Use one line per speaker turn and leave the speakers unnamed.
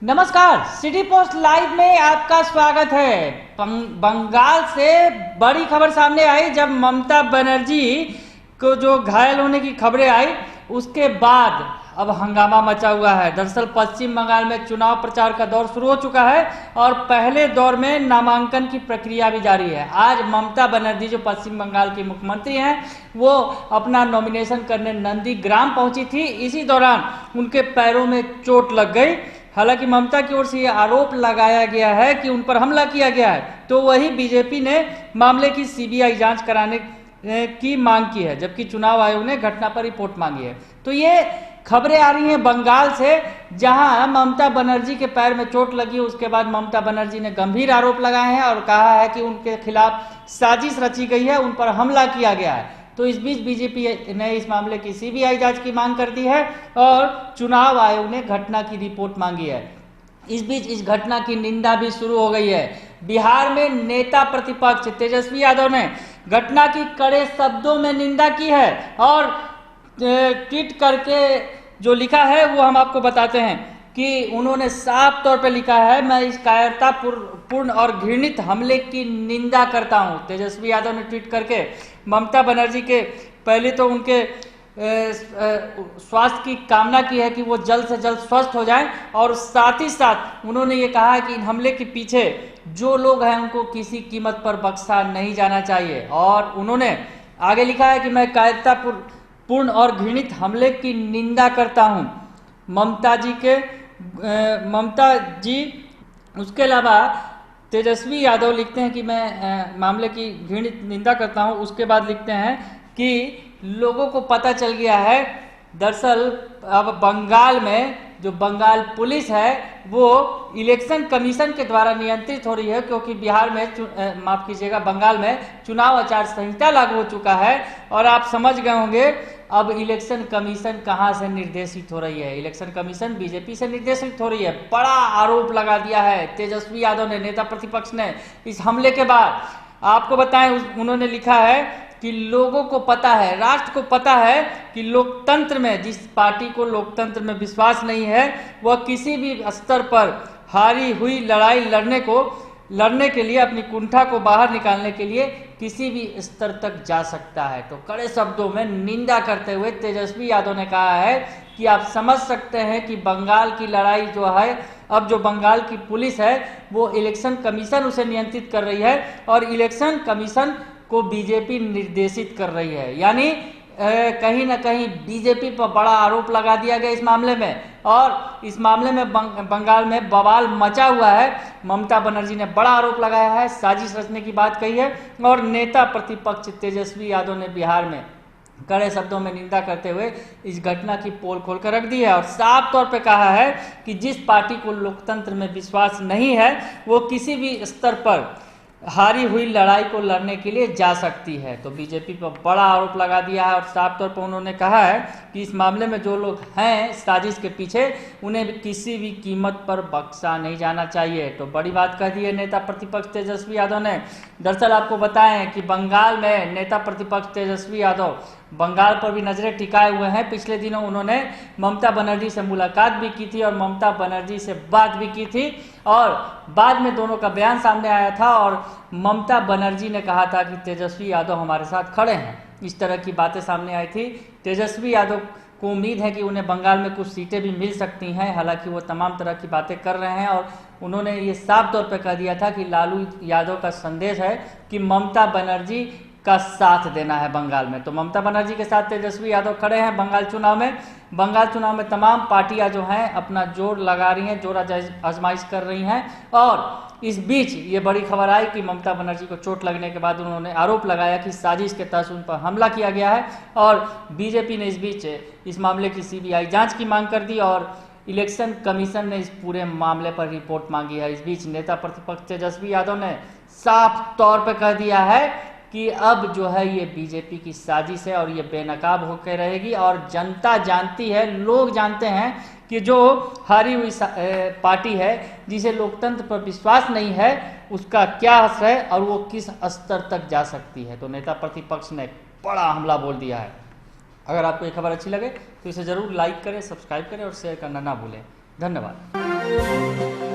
नमस्कार, city post live में आपका स्वागत है। बंगाल से बड़ी खबर सामने आई जब ममता बनर्जी को जो घायल होने की खबरें आई उसके बाद अब हंगामा मचा हुआ है। दरअसल पश्चिम बंगाल में चुनाव प्रचार का दौर शुरू हो चुका है और पहले दौर में नामांकन की प्रक्रिया भी जारी है। आज ममता बनर्जी जो पश्चिम बंगाल की मुख्यमंत्री हैं वो अपना नॉमिनेशन करने नंदीग्राम पहुंची थी। इसी दौरान उनके पैरों में चोट लग गई। हालांकि ममता की ओर से ये आरोप लगाया गया है कि उन पर हमला किया गया है, तो वही बीजेपी ने मामले की सीबीआई जांच कराने की मांग की है, जबकि चुनाव आयोग ने घटना पर रिपोर्ट मांगी है। तो ये खबरें आ रही हैं बंगाल से, जहां ममता बनर्जी के पैर में चोट लगी। उसके बाद ममता बनर्जी ने गंभीर आरोप लगाए हैं और कहा है कि उनके खिलाफ साजिश रची गई है, उन पर हमला किया गया है। तो इस बीच बीजेपी ने इस मामले की सीबीआई जांच की मांग कर दी है और चुनाव आयोग ने घटना की रिपोर्ट मांगी है। इस बीच इस घटना की निंदा भी शुरू हो गई है। बिहार में नेता प्रतिपक्ष तेजस्वी यादव ने घटना की कड़े शब्दों में निंदा की है और ट्वीट करके जो लिखा है वो हम आपको बताते हैं कि उन्होंने साफ तौर पर लिखा है, मैं इस कायरतापूर्ण और घृणित हमले की निंदा करता हूं। तेजस्वी यादव ने ट्वीट करके ममता बनर्जी के पहले तो उनके स्वास्थ्य की कामना की है कि वो जल्द से जल्द स्वस्थ हो जाएं और साथ ही साथ उन्होंने ये कहा है कि इन हमले के पीछे जो लोग हैं उनको किसी कीमत पर बख्शा नहीं जाना चाहिए। और उन्होंने आगे लिखा है कि मैं कायरतापूर्ण और घृणित हमले की निंदा करता हूं। ममता जी उसके अलावा तेजस्वी यादव लिखते हैं कि मैं मामले की घृणित निंदा करता हूं। उसके बाद लिखते हैं कि लोगों को पता चल गया है, दरअसल अब बंगाल में जो बंगाल पुलिस है वो इलेक्शन कमीशन के द्वारा नियंत्रित हो रही है, क्योंकि बिहार में माफ कीजिएगा बंगाल में चुनाव आचार संहिता लागू हो चुका है। और आप समझ गए होंगे अब इलेक्शन कमीशन कहां से निर्देशित हो रही है। इलेक्शन कमीशन बीजेपी से निर्देशित हो रही है। बड़ा आरोप लगा दिया है तेजस्वी यादव ने, नेता प्रतिपक्ष ने, इस हमले के बाद। आपको बताएं उन्होंने लिखा है कि लोगों को पता है, राष्ट्र को पता है कि लोकतंत्र में, जिस पार्टी को लोकतंत्र में विश्वास नहीं है वह किसी भी स्तर पर हारी हुई लड़ाई लड़ने के लिए, अपनी कुंठा को बाहर निकालने के लिए किसी भी स्तर तक जा सकता है। तो कड़े शब्दों में निंदा करते हुए तेजस्वी यादव ने कहा है कि आप समझ सकते हैं कि बंगाल की लड़ाई जो है, अब जो बंगाल की पुलिस है वो इलेक्शन कमीशन उसे नियंत्रित कर रही है और इलेक्शन कमीशन को बीजेपी निर्देशित कर रही है। यानी कहीं ना कहीं बीजेपी पर बड़ा आरोप लगा दिया गया इस मामले में, और इस मामले में बंगाल में बवाल मचा हुआ है। ममता बनर्जी ने बड़ा आरोप लगाया है, साजिश रचने की बात कही है और नेता प्रतिपक्ष तेजस्वी यादव ने बिहार में कड़े शब्दों में निंदा करते हुए इस घटना की पोल खोल कर रख दी है और साफ तौर पे कहा है कि जिस पार्टी को लोकतंत्र में विश्वास नहीं है वो किसी भी स्तर पर हारी हुई लड़ाई को लड़ने के लिए जा सकती है। तो बीजेपी पर बड़ा आरोप लगा दिया है और साफ तौर पर उन्होंने कहा है कि इस मामले में जो लोग हैं साजिश के पीछे, उन्हें किसी भी कीमत पर बख्शा नहीं जाना चाहिए। तो बड़ी बात कह दी है नेता प्रतिपक्ष तेजस्वी यादव ने। दरअसल आपको बताएं कि बंगाल में नेता प्रतिपक्ष तेजस्वी यादव बंगाल पर भी नजरें टिकाए हुए हैं। पिछले दिनों उन्होंने ममता बनर्जी से मुलाकात भी की थी और ममता बनर्जी से बात भी की थी और बाद में दोनों का बयान सामने आया था और ममता बनर्जी ने कहा था कि तेजस्वी यादव हमारे साथ खड़े हैं। इस तरह की बातें सामने आई थी। तेजस्वी यादव को उम्मीद है कि उन्हें बंगाल में कुछ सीटें भी मिल सकती हैं। हालांकि वो तमाम तरह की बातें कर रहे हैं और उन्होंने ये साफ तौर पर कह दिया था कि लालू यादव का संदेश है कि ममता बनर्जी का साथ देना है बंगाल में। तो ममता बनर्जी के साथ तेजस्वी यादव खड़े हैं बंगाल चुनाव में। बंगाल चुनाव में तमाम पार्टियां जो हैं अपना जोर लगा रही हैं, जोर आजमाइश कर रही हैं। और इस बीच ये बड़ी खबर आई कि ममता बनर्जी को चोट लगने के बाद उन्होंने आरोप लगाया कि साजिश के तहत उन पर हमला किया गया है और बीजेपी ने इस बीच इस मामले की सीबीआई जांच की मांग कर दी और इलेक्शन कमीशन ने इस पूरे मामले पर रिपोर्ट मांगी है। इस बीच नेता प्रतिपक्ष तेजस्वी यादव ने साफ तौर पर कह दिया है कि अब जो है ये बीजेपी की साजिश है और ये बेनकाब होकर रहेगी और जनता जानती है, लोग जानते हैं कि जो हारी हुई पार्टी है, जिसे लोकतंत्र पर विश्वास नहीं है, उसका क्या असर है और वो किस स्तर तक जा सकती है। तो नेता प्रतिपक्ष ने बड़ा हमला बोल दिया है। अगर आपको ये खबर अच्छी लगे तो इसे ज़रूर लाइक करें, सब्सक्राइब करें और शेयर करना ना भूलें। धन्यवाद।